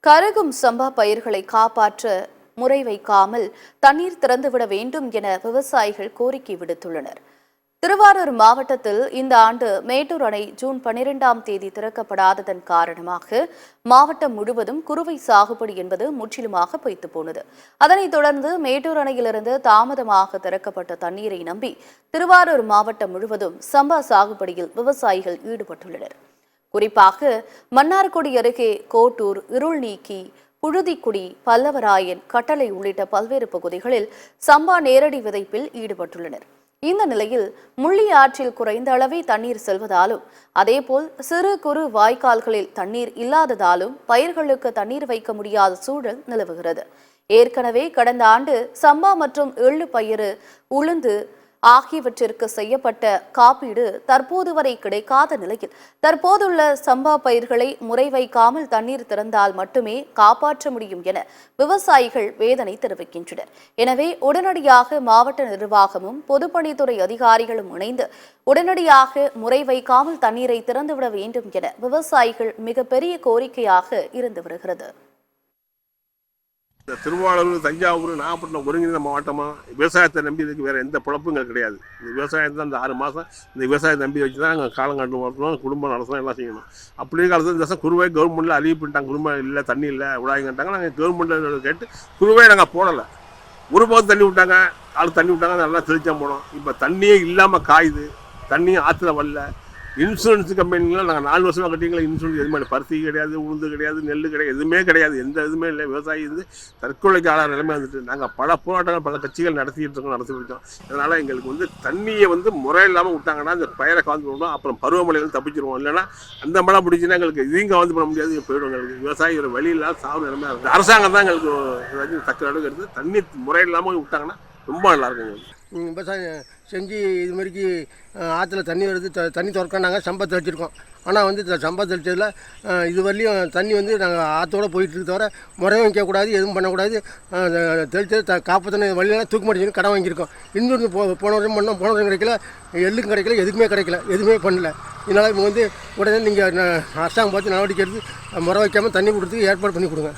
கருகும் சம்பா பயிர்களை காப்பாற்ற முறை வைக்காமல் தண்ணீர் திறந்துவிட வேண்டும் என விவசாயிகள் கோரிக்கை விடுத்துள்ளனர். திருவாரூர் மாவட்டத்தில் இந்த ஆண்டு மேட்டூர் அணை ஜூன் 12ஆம் தேதி திறக்கப்படாததன் காரணமாக மாவட்டம் முழுவதும் குறுவை சாகுபடி என்பது முற்றிலுமாக பொய்த்து போனது. அதனைத் தொடர்ந்து மேட்டூர் அணையிலிருந்து தாமதமாக திறக்கப்பட்ட தண்ணீரை நம்பி திருவாரூர் மாவட்டம் முழுவதும் சம்பா சாகுபடியில் விவசாயிகள் ஈடுபட்டுள்ளனர். குறிப்பாக மன்னார்குடி அருகே கோட்டூர், இருள்நீக்கி, புழுதிக்குடி, பல்லவராயன், கட்டளை உள்ளிட்ட பல்வேறு பகுதிகளில் சம்பா நேரடி விதைப்பில் ஈடுபட்டுள்ளனர். இந்த நிலையில் முள்ளி ஆற்றில் குறைந்த அளவே தண்ணீர் செல்வதாலும் அதேபோல் சிறு குறு வாய்க்கால்களில் தண்ணீர் இல்லாததாலும் பயிர்களுக்கு தண்ணீர் வைக்க முடியாத சூழல் நிலவுகிறது. ஏற்கனவே கடந்த ஆண்டு சம்பா மற்றும் எள்ளு பயிறு, உளுந்து ஆகியவற்றிற்கு செய்யப்பட்ட காப்பீடு தற்போது வரை கிடைக்காத நிலையில் தற்போதுள்ள சம்பா பயிர்களை முறை வைக்காமல் தண்ணீர் திறந்தால் மட்டுமே காப்பாற்ற முடியும் என விவசாயிகள் வேதனை தெரிவிக்கின்றனர். எனவே உடனடியாக மாவட்ட நிர்வாகமும் பொதுப்பணித்துறை அதிகாரிகளும் இணைந்து உடனடியாக முறை வைக்காமல் தண்ணீரை திறந்துவிட வேண்டும் என விவசாயிகள் மிகப்பெரிய கோரிக்கையாக இருந்து வருகிறது. திருவாரூர், தஞ்சாவூர், நாகப்பட்டினம் ஒருங்கிணைந்த மாவட்டமாக விவசாயத்தை நம்பி இதுக்கு வேறு எந்த பிழப்புங்கள் கிடையாது. இந்த விவசாயத்தை தான் இந்த 6 மாதம் இந்த விவசாயத்தை நம்பி வச்சு தான் நாங்கள் காலம் கண்டு வரணும், குடும்பம் நடத்தணும், எல்லாம் செய்யணும். அப்படியே காலத்தில் இந்த வருஷம் குருவை கவர்மெண்ட்டில் அறிவு பண்ணிட்டாங்க. குடும்பம் இல்லை, தண்ணி இல்லை, விடாயிங்கட்டாங்க. நாங்கள் கவர்மெண்ட்டில் கேட்டு குருவே நாங்கள் போடலை. ஒரு பக்கம் தண்ணி விட்டாங்க, ஆள் தண்ணி விட்டாங்க, நல்லா தெளிச்சா போனோம். இப்போ தண்ணியே இல்லாமல் காயுது, தண்ணியும் ஆற்றுல வரல. இன்சூரன்ஸ் கம்பெனிலாம் நாங்கள் 4 வருஷமாக கட்டிங்களா, இன்சூரன்ஸ் எதுவுமே இல்லை. பருத்தி கிடையாது, உளுந்து கிடையாது, நெல் கிடையாது, எதுவுமே கிடையாது. எந்த இதுவுமே இல்லை. விவசாயி தற்கொலைக்கு ஆளாக நிலைமை வந்துட்டு நாங்கள் பல போராட்டங்கள், பல கட்சிகள் நடத்திட்டு இருக்கோம். அதனால் எங்களுக்கு தண்ணியை முறை இல்லாமல் விட்டாங்கன்னா இந்த பயிரை காந்து விடணும். அப்புறம் பருவமழையிலும் தப்பிச்சிருவோம். இல்லைன்னா அந்த மழை பிடிச்சின்னா எங்களுக்கு இதையும் காந்து பண்ண முடியாது, போயிடும். எங்களுக்கு விவசாயி ஒரு வழி இல்லாத சாவு நிலைமை இருக்குது. அரசாங்கம் தான் எங்களுக்கு ஏதாச்சும் தக்க அளவுக்கு எடுத்து தண்ணி முறை இல்லாமல் விட்டாங்கன்னா ரொம்ப நல்லா இருக்குங்க. விவசாயம் செஞ்சு இது மாதிரிக்கு ஆற்றுல தண்ணி வருது, தண்ணி திறக்காண்டாங்க, சம்பா தெளிச்சிருக்கோம். ஆனால் சம்பா தெளிச்சதில் இது வரலையும் தண்ணி நாங்கள் ஆற்றோடு போயிட்டுருக்கு தவிர முறையும் வைக்கக்கூடாது, எதுவும் பண்ணக்கூடாது. தெளிச்சது காப்பாற்றின வழியெல்லாம் தூக்கு மாட்டிச்சுன்னு கடன் வாங்கியிருக்கோம். இன்னொரு போன வருஷம் பண்ணோம், போன வருஷம் கிடைக்கல, எள்ளுக்கும் கிடைக்கல, எதுக்குமே கிடைக்கல, எதுவுமே பண்ணல. இதனால் இப்போ உடனே நீங்கள் அரசாங்கம் பார்த்து நடவடிக்கை எடுத்து முறை வைக்காமல் தண்ணி கொடுத்து ஏற்பாடு பண்ணி கொடுங்க.